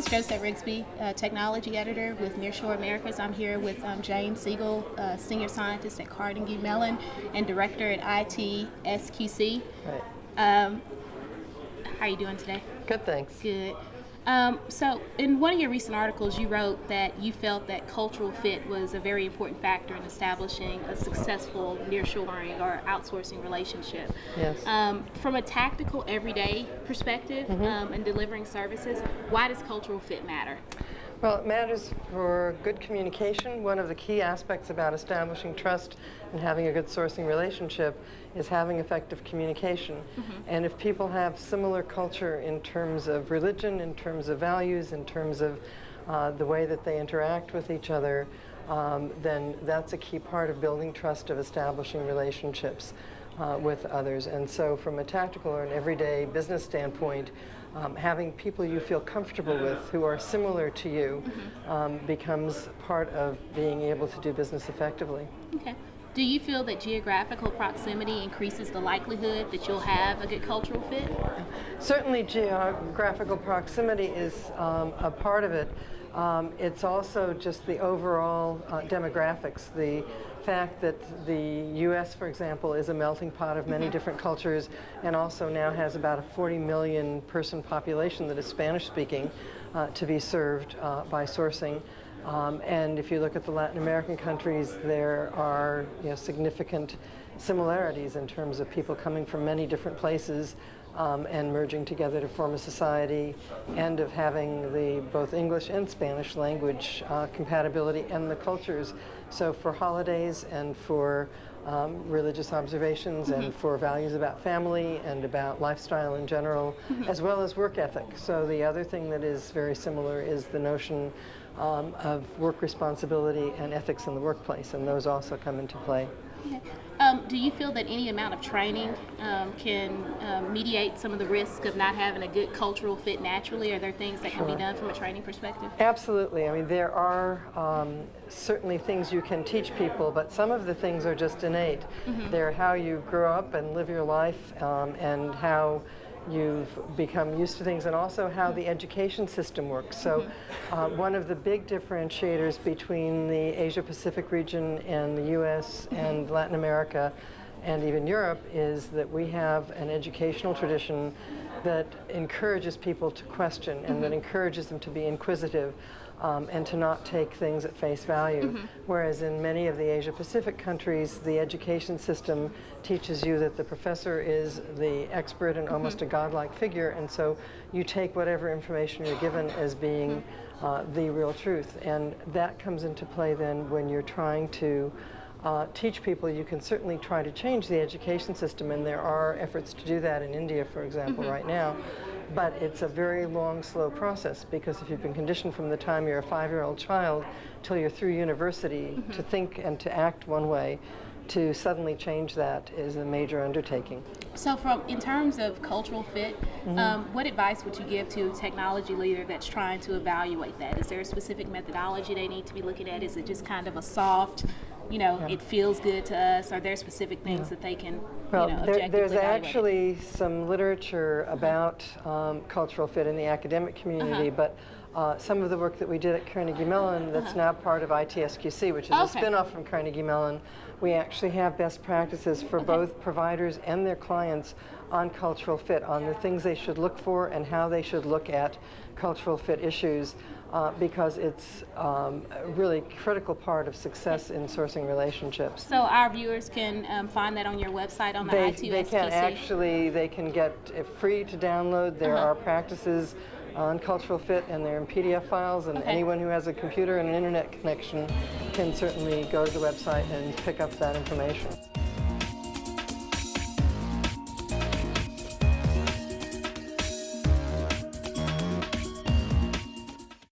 Joseph Rigsby, Technology Editor with Nearshore Americas. I'm here with James Siegel, Senior Scientist at Carnegie Mellon and Director at ITSq. Right. How are you doing today? Good, thanks. Good. So in one of your recent articles, you wrote that you felt that cultural fit was a very important factor in establishing a successful nearshoring or outsourcing relationship. Yes. From a tactical, everyday perspective and delivering services, why does cultural fit matter? Well, it matters for good communication. One of the key aspects about establishing trust and having a good sourcing relationship is having effective communication. And if people have similar culture in terms of religion, in terms of values, in terms of the way that they interact with each other, then that's a key part of building trust, of establishing relationships with others. And so from a tactical or an everyday business standpoint, having people you feel comfortable with who are similar to you becomes part of being able to do business effectively. Okay. Do you feel that geographical proximity increases the likelihood that you'll have a good cultural fit? Certainly geographical proximity is a part of it. It's also just the overall demographics, the fact that the U.S., for example, is a melting pot of many different cultures and also now has about a 40 million person population that is Spanish speaking to be served by sourcing. And if you look at the Latin American countries, there are significant similarities in terms of people coming from many different places and merging together to form a society, and of having the both English and Spanish language compatibility and the cultures. So for holidays and for religious observations and for values about family and about lifestyle in general, as well as work ethic. So the other thing that is very similar is the notion of work responsibility and ethics in the workplace, and those also come into play. Okay. Do you feel that any amount of training can mediate some of the risk of not having a good cultural fit naturally? Are there things that can be done from a training perspective? Absolutely. I mean, there are certainly things you can teach people, but some of the things are just innate. They're how you grow up and live your life, and how you've become used to things, and also how the education system works. So one of the big differentiators between the Asia-Pacific region and the U.S. and Latin America and even Europe is that we have an educational tradition that encourages people to question and that encourages them to be inquisitive and to not take things at face value. Whereas in many of the Asia-Pacific countries, the education system teaches you that the professor is the expert and almost a godlike figure, and so you take whatever information you're given as being the real truth. And that comes into play then when you're trying to teach people. You can certainly try to change the education system, and there are efforts to do that in India, for example, right now. But it's a very long, slow process, because if you've been conditioned from the time you're a 5-year-old child till you're through university to think and to act one way, to suddenly change that is a major undertaking. So in terms of cultural fit, what advice would you give to a technology leader that's trying to evaluate that? Is there a specific methodology they need to be looking at? Is it just kind of a soft, it feels good to us? Are there specific things that they can objectively there's evaluate? actually some literature about cultural fit in the academic community, but some of the work that we did at Carnegie Mellon that's now part of ITSq, which is a spin-off from Carnegie Mellon, we actually have best practices for both providers and their clients on cultural fit, on the things they should look for and how they should look at cultural fit issues, because it's a really critical part of success in sourcing relationships. So our viewers can find that on your website on the ITSq? They can actually, they can get it free to download. There are practices on cultural fit, and they're in PDF files, and anyone who has a computer and an internet connection can certainly go to the website and pick up that information.